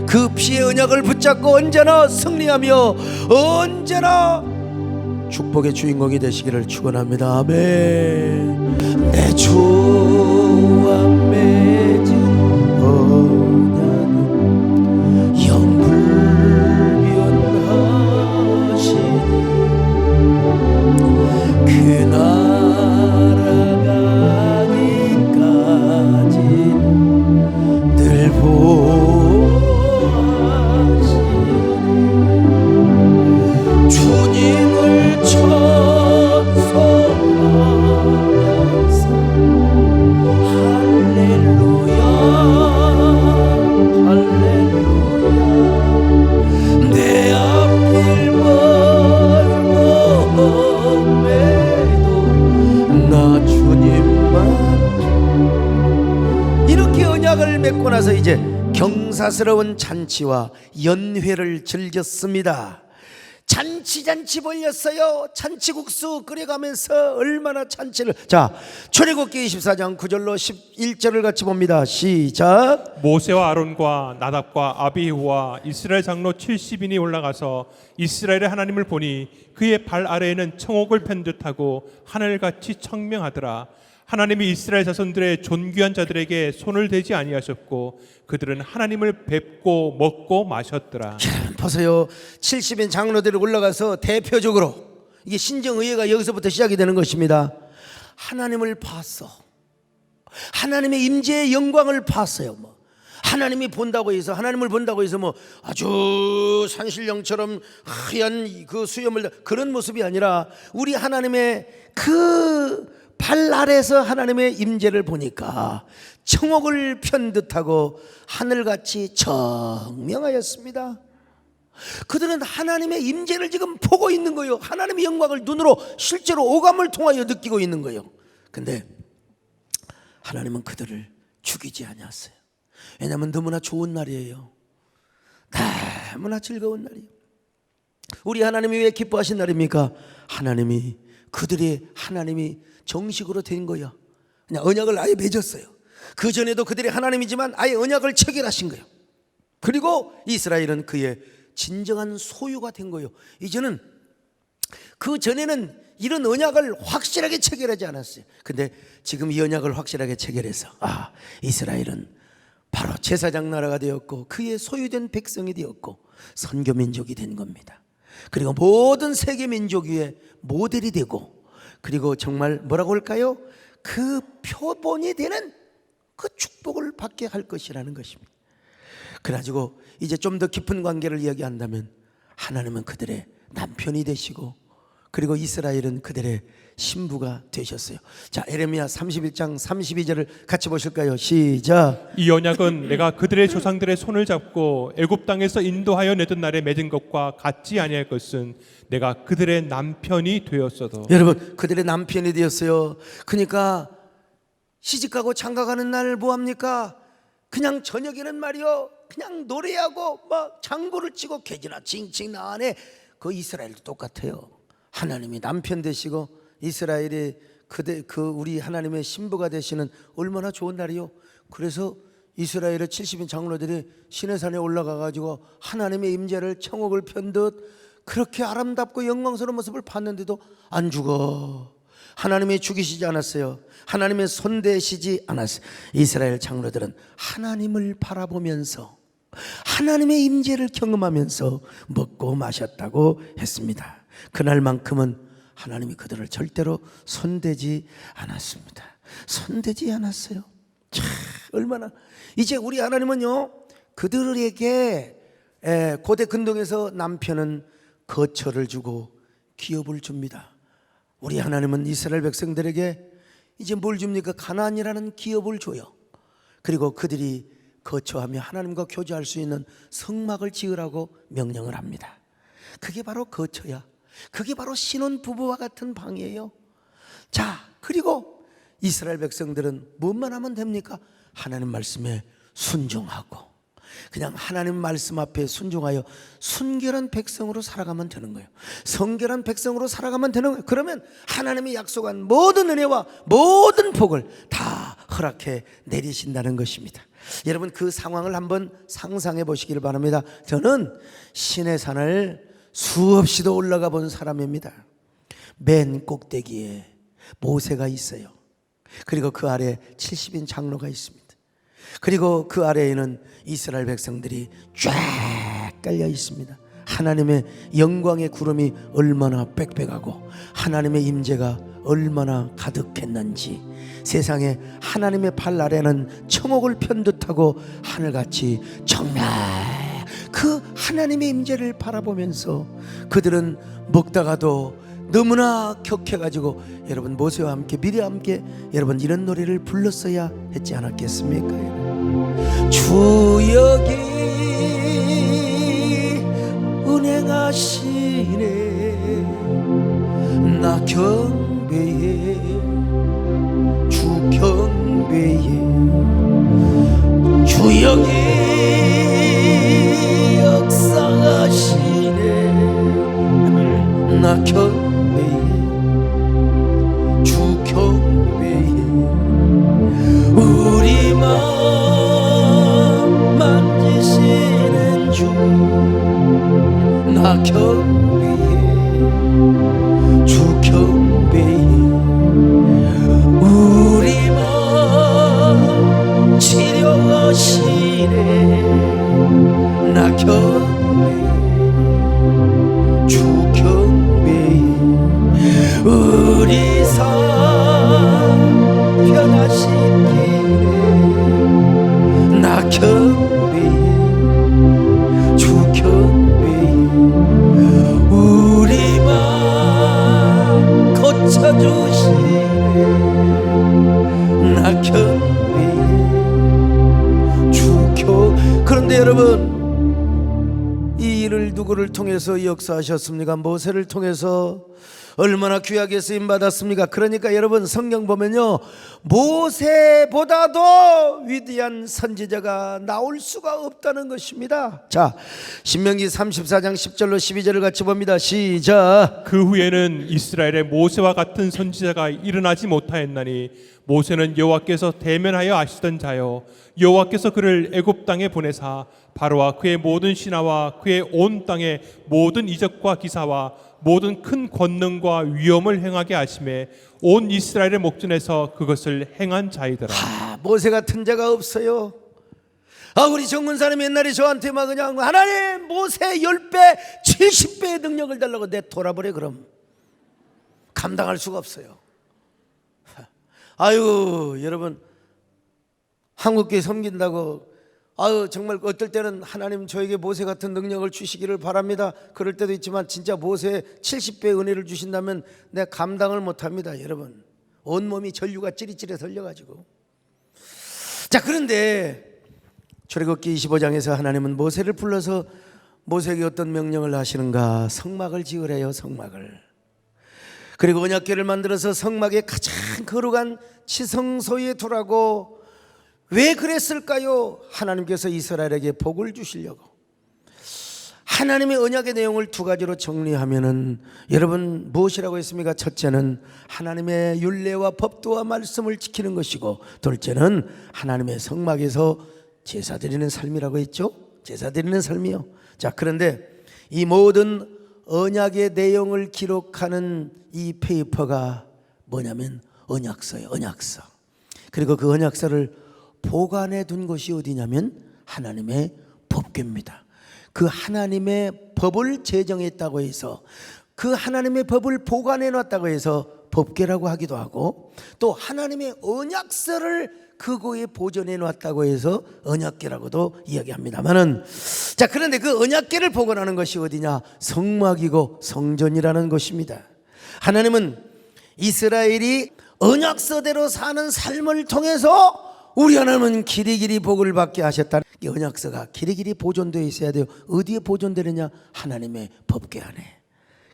S1: 그 피의 언약을 붙잡고 언제나 승리하며 언제나 축복의 주인공이 되시기를 축원합니다. 아멘. 내 주와 맺은 언약은 영불변하시니 그 나라가기까지 경사스러운 잔치와 연회를 즐겼습니다. 잔치 벌렸어요. 잔치국수 끓여가면서 얼마나 잔치를. 자, 출애굽기 24장 9절로 11절을 같이 봅니다. 시작.
S2: 모세와 아론과 나답과 아비후와 이스라엘 장로 70인이 올라가서 이스라엘의 하나님을 보니 그의 발 아래에는 청옥을 편 듯하고 하늘같이 청명하더라. 하나님이 이스라엘 자손들의 존귀한 자들에게 손을 대지 아니하셨고 그들은 하나님을 뵙고 먹고 마셨더라.
S1: 보세요. 70인 장로들이 올라가서 대표적으로, 이게 신정의회가 여기서부터 시작이 되는 것입니다. 하나님을 봤어. 하나님의 임재의 영광을 봤어요. 하나님이 본다고 해서, 하나님을 본다고 해서 아주 산신령처럼 하얀 그 수염을, 그런 모습이 아니라 우리 하나님의 그 발 아래서 하나님의 임재를 보니까 청옥을 편 듯하고 하늘같이 청명하였습니다. 그들은 하나님의 임재를 지금 보고 있는 거예요. 하나님의 영광을 눈으로 실제로 오감을 통하여 느끼고 있는 거예요. 근데 하나님은 그들을 죽이지 않았어요. 왜냐하면 너무나 좋은 날이에요. 너무나 즐거운 날이에요. 우리 하나님이 왜 기뻐하신 날입니까? 하나님이 정식으로 된 거예요. 그냥 언약을 아예 맺었어요. 그 전에도 그들이 하나님이지만 아예 언약을 체결하신 거예요. 그리고 이스라엘은 그의 진정한 소유가 된 거예요. 이제는, 그 전에는 이런 언약을 확실하게 체결하지 않았어요. 근데 지금 이 언약을 확실하게 체결해서 이스라엘은 바로 제사장 나라가 되었고 그의 소유된 백성이 되었고 선교민족이 된 겁니다. 그리고 모든 세계 민족 위에 모델이 되고, 그리고 정말 뭐라고 할까요? 그 표본이 되는 그 축복을 받게 할 것이라는 것입니다. 그래가지고 이제 좀 더 깊은 관계를 이야기한다면 하나님은 그들의 남편이 되시고, 그리고 이스라엘은 그들의 신부가 되셨어요. 자, 에레미야 31장 32절을 같이 보실까요? 시작.
S2: 이 언약은 내가 그들의 조상들의 손을 잡고 애굽 땅에서 인도하여 내던 날에 맺은 것과 같지 아니할 것은 내가 그들의 남편이 되었어도.
S1: 여러분, 그들의 남편이 되었어요. 그러니까 시집가고 장가가는 날 뭐합니까? 그냥 저녁에는 말이요, 그냥 노래하고 막 장구를 치고 개지나 칭칭 나안에. 그 이스라엘도 똑같아요. 하나님이 남편 되시고 이스라엘이 우리 하나님의 신부가 되시는 얼마나 좋은 날이요. 그래서 이스라엘의 70인 장로들이 시내산에 올라가 가지고 하나님의 임재를 청옥을 편듯 그렇게 아름답고 영광스러운 모습을 봤는데도 안 죽어. 하나님이 죽이시지 않았어요. 하나님의 손대시지 않았어요. 이스라엘 장로들은 하나님을 바라보면서 하나님의 임재를 경험하면서 먹고 마셨다고 했습니다. 그날만큼은 하나님이 그들을 절대로 손대지 않았습니다. 손대지 않았어요. 참, 얼마나. 이제 우리 하나님은요, 그들에게 고대 근동에서 남편은 거처를 주고 기업을 줍니다. 우리 하나님은 이스라엘 백성들에게 이제 뭘 줍니까? 가나안이라는 기업을 줘요. 그리고 그들이 거처하며 하나님과 교제할 수 있는 성막을 지으라고 명령을 합니다. 그게 바로 거처야. 그게 바로 신혼부부와 같은 방이에요. 자, 그리고 이스라엘 백성들은 뭐만 하면 됩니까? 하나님 말씀에 순종하고 그냥 하나님 말씀 앞에 순종하여 순결한 백성으로 살아가면 되는 거예요. 성결한 백성으로 살아가면 되는 거예요. 그러면 하나님이 약속한 모든 은혜와 모든 복을 다 허락해 내리신다는 것입니다. 여러분, 그 상황을 한번 상상해 보시기를 바랍니다. 저는 시내산을 수없이도 올라가 본 사람입니다. 맨 꼭대기에 모세가 있어요. 그리고 그 아래 70인 장로가 있습니다. 그리고 그 아래에는 이스라엘 백성들이 쫙 깔려 있습니다. 하나님의 영광의 구름이 얼마나 빽빽하고 하나님의 임재가 얼마나 가득했는지, 세상에 하나님의 발 아래는 청옥을 편듯하고 하늘같이 정말 그 하나님의 임재를 바라보면서 그들은 먹다가도 너무나 격해가지고, 여러분 모세와 함께 미리와 함께 여러분 이런 노래를 불렀어야 했지 않았겠습니까? 주역이 은행하시네, 나 경배해 주 경배해 주 여기 역사하시네. 나 경배해 주 경배해. 우리 마음 만지시는 주 나 경배해 주 경배해. 우리 마음 치료하시네. 나 경배해 주 경배해. 우리 삶 변화시키네. 나 경배해 주 경배해. 우리 맘 고쳐주시네. 나 경배해 주 경. 그런데 여러분, 이 일을 누구를 통해서 역사하셨습니까? 모세를 통해서. 얼마나 귀하게 쓰임 받았습니까? 그러니까 여러분, 성경 보면요, 모세보다도 위대한 선지자가 나올 수가 없다는 것입니다. 자, 신명기 34장 10절로 12절을 같이 봅니다. 시작.
S2: 그 후에는 이스라엘의 모세와 같은 선지자가 일어나지 못하였나니 모세는 여호와께서 대면하여 아시던 자요 여호와께서 그를 애굽 땅에 보내사 바로와 그의 모든 신하와 그의 온 땅의 모든 이적과 기사와 모든 큰 권능과 위엄을 행하게 하심에 온 이스라엘의 목전에서 그것을 행한 자이더라.
S1: 모세 같은 자가 없어요. 우리 정문사님 옛날에 저한테 막 그냥 하나님 모세 10배 70배의 능력을 달라고 내 돌아버려. 그럼 감당할 수가 없어요. 아유 여러분, 한국교회 섬긴다고 정말 어떨 때는 하나님 저에게 모세 같은 능력을 주시기를 바랍니다. 그럴 때도 있지만 진짜 모세 70배의 은혜를 주신다면 내가 감당을 못합니다. 여러분, 온몸이 전류가 찌릿찌릿 흘려가지고. 자, 그런데 출애굽기 25장에서 하나님은 모세를 불러서 모세에게 어떤 명령을 하시는가? 성막을 지으래요. 성막을. 그리고 언약궤를 만들어서 성막에 가장 거룩한 지성소에 두라고. 왜 그랬을까요? 하나님께서 이스라엘에게 복을 주시려고. 하나님의 언약의 내용을 두 가지로 정리하면은 여러분 무엇이라고 했습니까? 첫째는 하나님의 율례와 법도와 말씀을 지키는 것이고, 둘째는 하나님의 성막에서 제사 드리는 삶이라고 했죠. 제사 드리는 삶이요. 자, 그런데 이 모든 언약의 내용을 기록하는 이 페이퍼가 뭐냐면 언약서예요. 언약서. 그리고 그 언약서를 보관해 둔 것이 어디냐면 하나님의 법궤입니다. 그 하나님의 법을 제정했다고 해서, 그 하나님의 법을 보관해 놨다고 해서 법궤라고 하기도 하고, 또 하나님의 언약서를 그거에 보존해 놨다고 해서 언약궤라고도 이야기합니다만은, 자, 그런데 그 언약궤를 보관하는 것이 어디냐? 성막이고 성전이라는 것입니다. 하나님은 이스라엘이 언약서대로 사는 삶을 통해서 우리 하나님은 길이길이 복을 받게 하셨다. 이 언약서가 길이길이 보존되어 있어야 돼요. 어디에 보존되느냐? 하나님의 법궤 안에.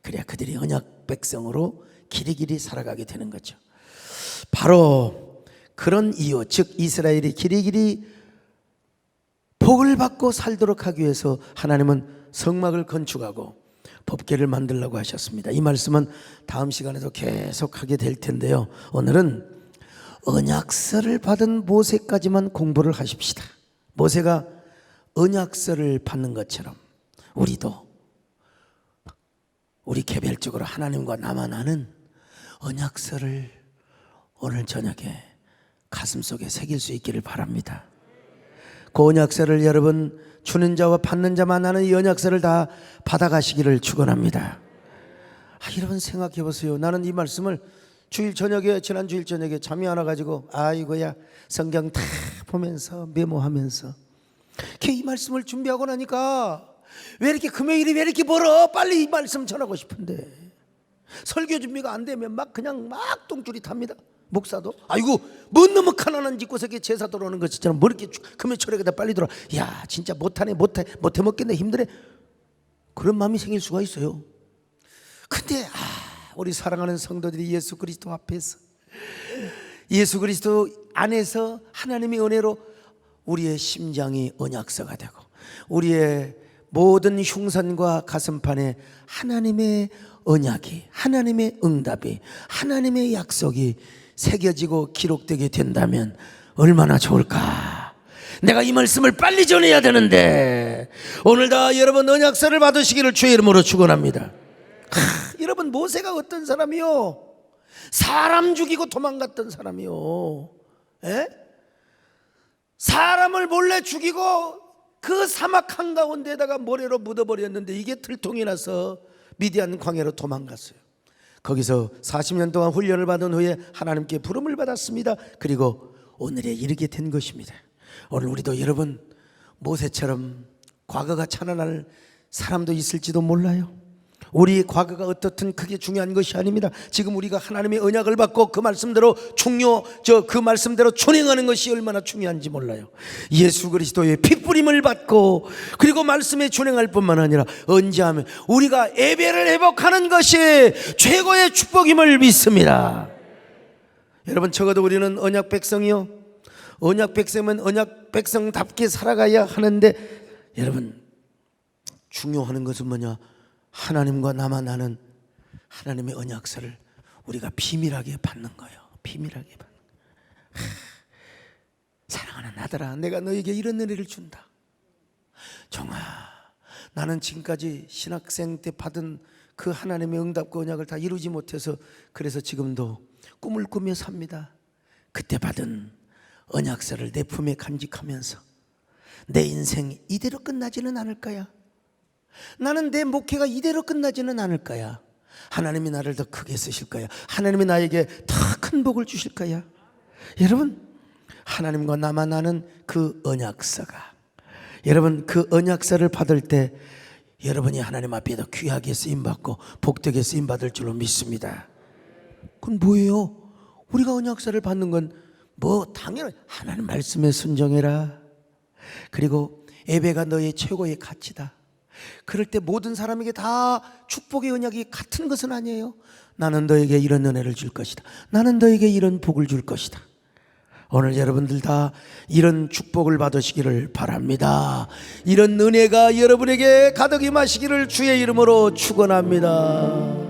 S1: 그래야 그들이 언약 백성으로 길이길이 살아가게 되는 거죠. 바로 그런 이유, 즉 이스라엘이 길이길이 복을 받고 살도록 하기 위해서 하나님은 성막을 건축하고 법궤를 만들려고 하셨습니다. 이 말씀은 다음 시간에도 계속 하게 될 텐데요, 오늘은 언약서를 받은 모세까지만 공부를 하십시다. 모세가 언약서를 받는 것처럼 우리도 우리 개별적으로 하나님과 나만 아는 언약서를 오늘 저녁에 가슴속에 새길 수 있기를 바랍니다. 그 언약서를 여러분 주는 자와 받는 자만 아는 이 언약서를 다 받아가시기를 축원합니다. 여러분 생각해 보세요. 나는 이 말씀을 주일 저녁에, 지난 주일 저녁에 잠이 안 와가지고 이거야 성경 다 보면서 메모하면서 이 말씀을 준비하고 나니까 왜 이렇게 금요일이 왜 이렇게 멀어? 빨리 이 말씀 전하고 싶은데 설교 준비가 안 되면 그냥 똥줄이 탑니다. 목사도 뭔 놈의 가난한 집구석에 제사 들어오는 것처럼 뭐 이렇게 금요 철학에다 빨리 들어. 야 진짜 못해 먹겠네, 힘드네. 그런 마음이 생길 수가 있어요. 근데 우리 사랑하는 성도들이 예수 그리스도 앞에서, 예수 그리스도 안에서 하나님의 은혜로 우리의 심장이 언약서가 되고 우리의 모든 흉산과 가슴판에 하나님의 언약이, 하나님의 응답이, 하나님의 약속이 새겨지고 기록되게 된다면 얼마나 좋을까. 내가 이 말씀을 빨리 전해야 되는데 오늘 다 여러분 언약서를 받으시기를 주의 이름으로 축원합니다. 여러분 모세가 어떤 사람이요? 사람 죽이고 도망갔던 사람이요. 에? 사람을 몰래 죽이고 그 사막 한가운데다가 모래로 묻어버렸는데 이게 들통이 나서 미디안 광야로 도망갔어요. 거기서 40년 동안 훈련을 받은 후에 하나님께 부름을 받았습니다. 그리고 오늘에 이르게 된 것입니다. 오늘 우리도 여러분 모세처럼 과거가 찬란할 사람도 있을지도 몰라요. 우리의 과거가 어떻든 그게 중요한 것이 아닙니다. 지금 우리가 하나님의 언약을 받고 그 말씀대로 그 말씀대로 준행하는 것이 얼마나 중요한지 몰라요. 예수 그리스도의 핏부림을 받고 그리고 말씀에 준행할 뿐만 아니라 언제 하면 우리가 예배를 회복하는 것이 최고의 축복임을 믿습니다. 여러분 적어도 우리는 언약 백성이요, 언약 백성은 언약 백성답게 살아가야 하는데 여러분 중요한 것은 뭐냐? 하나님과 나만 아는 하나님의 언약서를 우리가 비밀하게 받는 거예요. 비밀하게 받는 거예요. 사랑하는 아들아, 내가 너에게 이런 은혜를 준다. 정아, 나는 지금까지 신학생 때 받은 그 하나님의 응답과 언약을 다 이루지 못해서 그래서 지금도 꿈을 꾸며 삽니다. 그때 받은 언약서를 내 품에 간직하면서 내 인생 이대로 끝나지는 않을 거야. 나는 내 목회가 이대로 끝나지는 않을 거야. 하나님이 나를 더 크게 쓰실 거야. 하나님이 나에게 더 큰 복을 주실 거야. 여러분 하나님과 나만 아는 그 언약서가, 여러분 그 언약서를 받을 때 여러분이 하나님 앞에 더 귀하게 쓰임받고 복되게 쓰임받을 줄로 믿습니다. 그건 뭐예요? 우리가 언약서를 받는 건 뭐 당연히 하나님 말씀에 순종해라. 그리고 예배가 너의 최고의 가치다. 그럴 때 모든 사람에게 다 축복의 언약이 같은 것은 아니에요. 나는 너에게 이런 은혜를 줄 것이다. 나는 너에게 이런 복을 줄 것이다. 오늘 여러분들 다 이런 축복을 받으시기를 바랍니다. 이런 은혜가 여러분에게 가득 임하시기를 주의 이름으로 축원합니다.